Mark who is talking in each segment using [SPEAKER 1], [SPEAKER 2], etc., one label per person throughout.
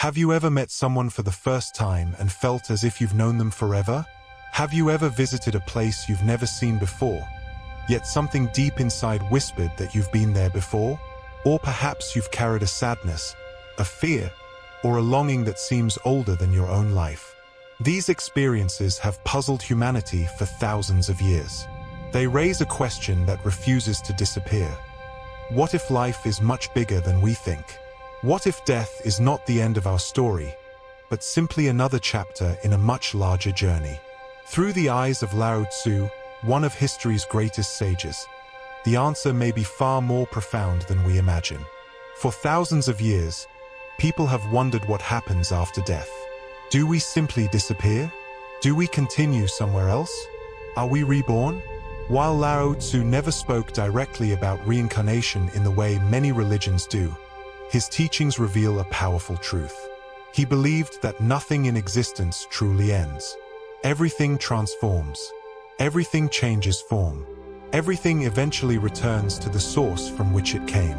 [SPEAKER 1] Have you ever met someone for the first time and felt as if you've known them forever? Have you ever visited a place you've never seen before, yet something deep inside whispered that you've been there before? Or perhaps you've carried a sadness, a fear, or a longing that seems older than your own life. These experiences have puzzled humanity for thousands of years. They raise a question that refuses to disappear. What if life is much bigger than we think? What if death is not the end of our story, but simply another chapter in a much larger journey? Through the eyes of Lao Tzu, one of history's greatest sages, the answer may be far more profound than we imagine. For thousands of years, people have wondered what happens after death. Do we simply disappear? Do we continue somewhere else? Are we reborn? While Lao Tzu never spoke directly about reincarnation in the way many religions do, his teachings reveal a powerful truth. He believed that nothing in existence truly ends. Everything transforms. Everything changes form. Everything eventually returns to the source from which it came.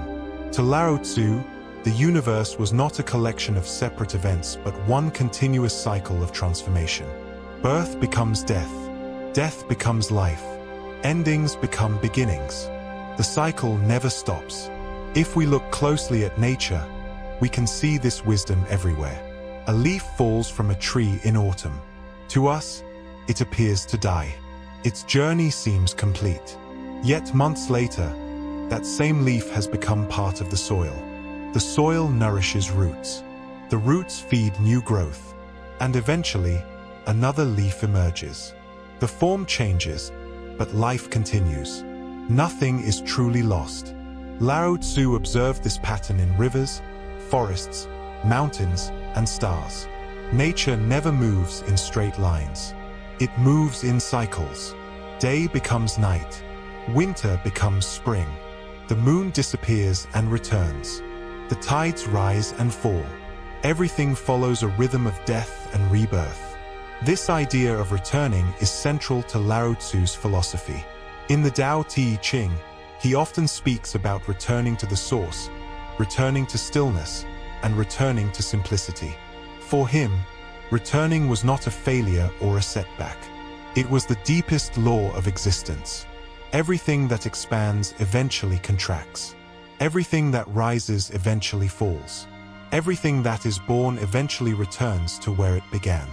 [SPEAKER 1] To Lao Tzu, the universe was not a collection of separate events, but one continuous cycle of transformation. Birth becomes death. Death becomes life. Endings become beginnings. The cycle never stops. If we look closely at nature, we can see this wisdom everywhere. A leaf falls from a tree in autumn. To us, it appears to die. Its journey seems complete. Yet months later, that same leaf has become part of the soil. The soil nourishes roots. The roots feed new growth. And eventually, another leaf emerges. The form changes, but life continues. Nothing is truly lost. Lao Tzu observed this pattern in rivers, forests, mountains, and stars. Nature never moves in straight lines. It moves in cycles. Day becomes night. Winter becomes spring. The moon disappears and returns. The tides rise and fall. Everything follows a rhythm of death and rebirth. This idea of returning is central to Lao Tzu's philosophy. In the Tao Te Ching, he often speaks about returning to the source, returning to stillness, and returning to simplicity. For him, returning was not a failure or a setback. It was the deepest law of existence. Everything that expands eventually contracts. Everything that rises eventually falls. Everything that is born eventually returns to where it began.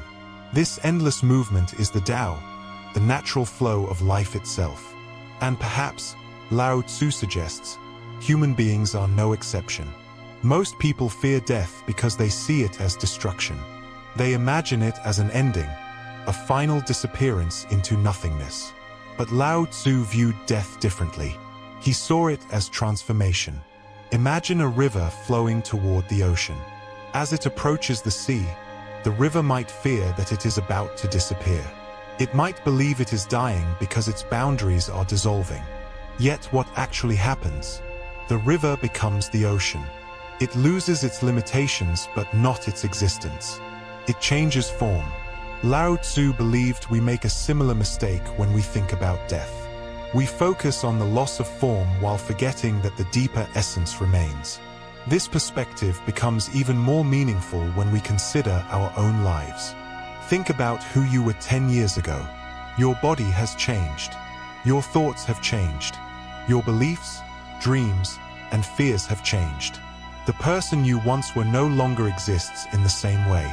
[SPEAKER 1] This endless movement is the Tao, the natural flow of life itself. And perhaps, Lao Tzu suggests, human beings are no exception. Most people fear death because they see it as destruction. They imagine it as an ending, a final disappearance into nothingness. But Lao Tzu viewed death differently. He saw it as transformation. Imagine a river flowing toward the ocean. As it approaches the sea, the river might fear that it is about to disappear. It might believe it is dying because its boundaries are dissolving. Yet what actually happens? The river becomes the ocean. It loses its limitations but not its existence. It changes form. Lao Tzu believed we make a similar mistake when we think about death. We focus on the loss of form while forgetting that the deeper essence remains. This perspective becomes even more meaningful when we consider our own lives. Think about who you were 10 years ago. Your body has changed. Your thoughts have changed. Your beliefs, dreams, and fears have changed. The person you once were no longer exists in the same way.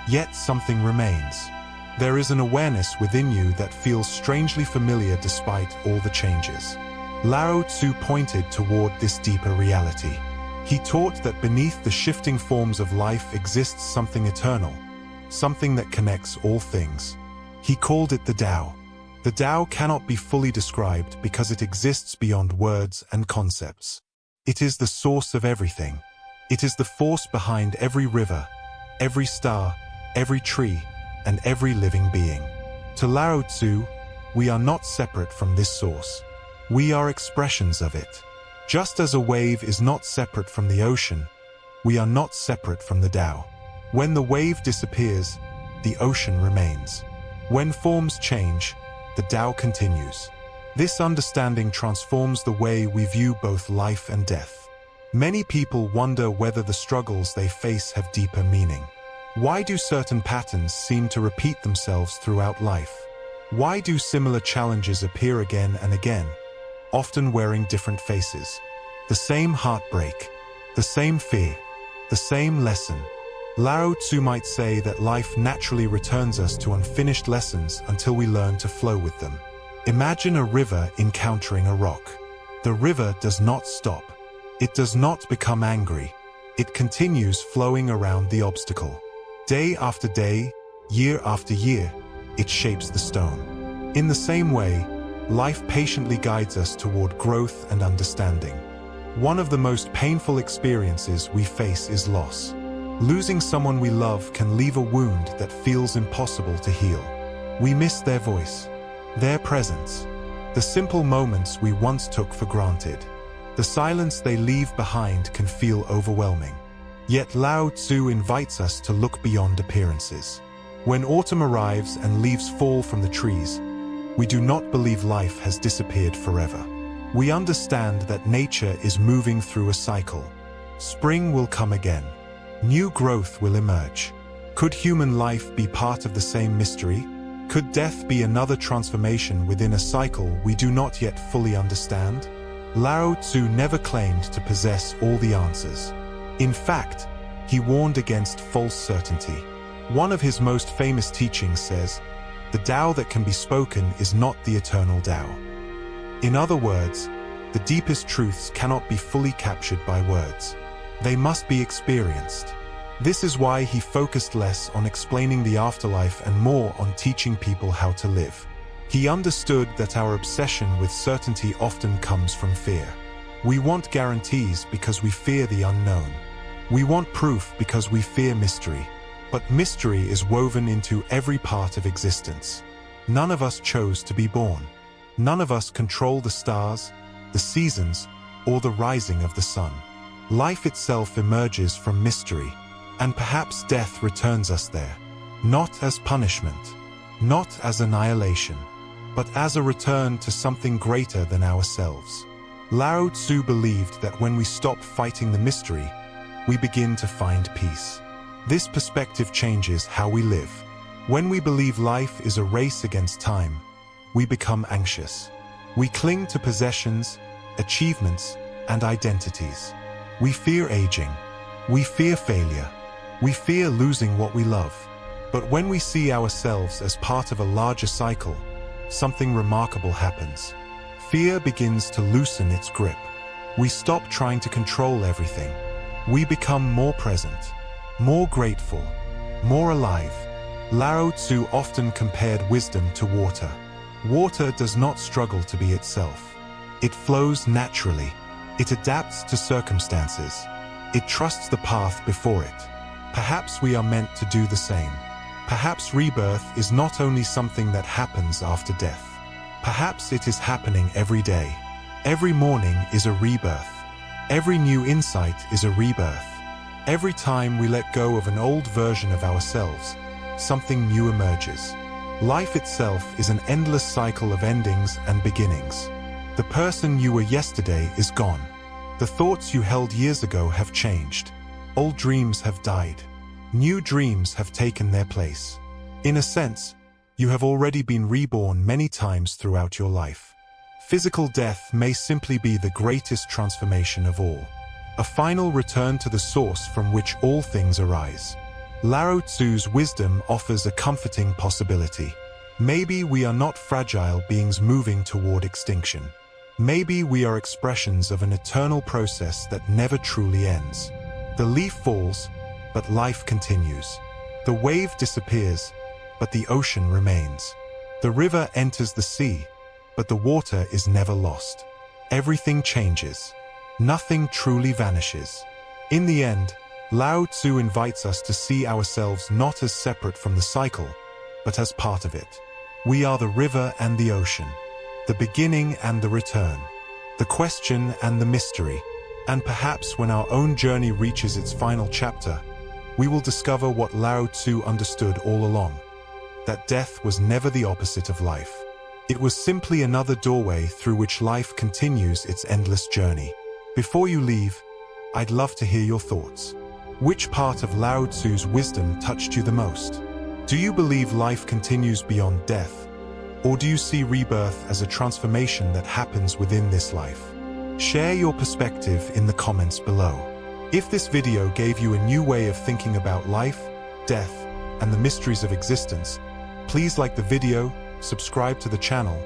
[SPEAKER 1] Yet something remains. There is an awareness within you that feels strangely familiar despite all the changes. Lao Tzu pointed toward this deeper reality. He taught that beneath the shifting forms of life exists something eternal, something that connects all things. He called it the Tao. The Tao cannot be fully described because it exists beyond words and concepts. It is the source of everything. It is the force behind every river, every star, every tree, and every living being. To Lao Tzu, we are not separate from this source. We are expressions of it. Just as a wave is not separate from the ocean, we are not separate from the Tao. When the wave disappears, the ocean remains. When forms change, the Tao continues. This understanding transforms the way we view both life and death. Many people wonder whether the struggles they face have deeper meaning. Why do certain patterns seem to repeat themselves throughout life? Why do similar challenges appear again and again, often wearing different faces? The same heartbreak, the same fear, the same lesson. Lao Tzu might say that life naturally returns us to unfinished lessons until we learn to flow with them. Imagine a river encountering a rock. The river does not stop. It does not become angry. It continues flowing around the obstacle. Day after day, year after year, it shapes the stone. In the same way, life patiently guides us toward growth and understanding. One of the most painful experiences we face is loss. Losing someone we love can leave a wound that feels impossible to heal. We miss their voice, their presence, the simple moments we once took for granted. The silence they leave behind can feel overwhelming. Yet Lao Tzu invites us to look beyond appearances. When autumn arrives and leaves fall from the trees, we do not believe life has disappeared forever. We understand that nature is moving through a cycle. Spring will come again. New growth will emerge. Could human life be part of the same mystery? Could death be another transformation within a cycle we do not yet fully understand? Lao Tzu never claimed to possess all the answers. In fact, he warned against false certainty. One of his most famous teachings says, "The Tao that can be spoken is not the eternal Tao." In other words, the deepest truths cannot be fully captured by words. They must be experienced. This is why he focused less on explaining the afterlife and more on teaching people how to live. He understood that our obsession with certainty often comes from fear. We want guarantees because we fear the unknown. We want proof because we fear mystery. But mystery is woven into every part of existence. None of us chose to be born. None of us control the stars, the seasons, or the rising of the sun. Life itself emerges from mystery, and perhaps death returns us there, not as punishment, not as annihilation, but as a return to something greater than ourselves. Lao Tzu believed that when we stop fighting the mystery, we begin to find peace. This perspective changes how we live. When we believe life is a race against time, we become anxious. We cling to possessions, achievements, and identities. We fear aging. We fear failure. We fear losing what we love. But when we see ourselves as part of a larger cycle, something remarkable happens. Fear begins to loosen its grip. We stop trying to control everything. We become more present, more grateful, more alive. Lao Tzu often compared wisdom to water. Water does not struggle to be itself. It flows naturally. It adapts to circumstances. It trusts the path before it. Perhaps we are meant to do the same. Perhaps rebirth is not only something that happens after death. Perhaps it is happening every day. Every morning is a rebirth. Every new insight is a rebirth. Every time we let go of an old version of ourselves, something new emerges. Life itself is an endless cycle of endings and beginnings. The person you were yesterday is gone. The thoughts you held years ago have changed. Old dreams have died. New dreams have taken their place. In a sense, you have already been reborn many times throughout your life. Physical death may simply be the greatest transformation of all. A final return to the source from which all things arise. Lao Tzu's wisdom offers a comforting possibility. Maybe we are not fragile beings moving toward extinction. Maybe we are expressions of an eternal process that never truly ends. The leaf falls, but life continues. The wave disappears, but the ocean remains. The river enters the sea, but the water is never lost. Everything changes. Nothing truly vanishes. In the end, Lao Tzu invites us to see ourselves not as separate from the cycle, but as part of it. We are the river and the ocean, the beginning and the return, the question and the mystery. And perhaps when our own journey reaches its final chapter, we will discover what Lao Tzu understood all along, that death was never the opposite of life. It was simply another doorway through which life continues its endless journey. Before you leave, I'd love to hear your thoughts. Which part of Lao Tzu's wisdom touched you the most? Do you believe life continues beyond death? Or do you see rebirth as a transformation that happens within this life? Share your perspective in the comments below. If this video gave you a new way of thinking about life, death, and the mysteries of existence, please like the video, subscribe to the channel,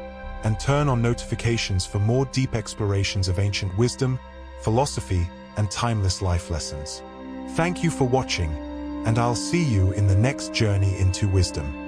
[SPEAKER 1] and turn on notifications for more deep explorations of ancient wisdom, philosophy, and timeless life lessons. Thank you for watching, and I'll see you in the next journey into wisdom.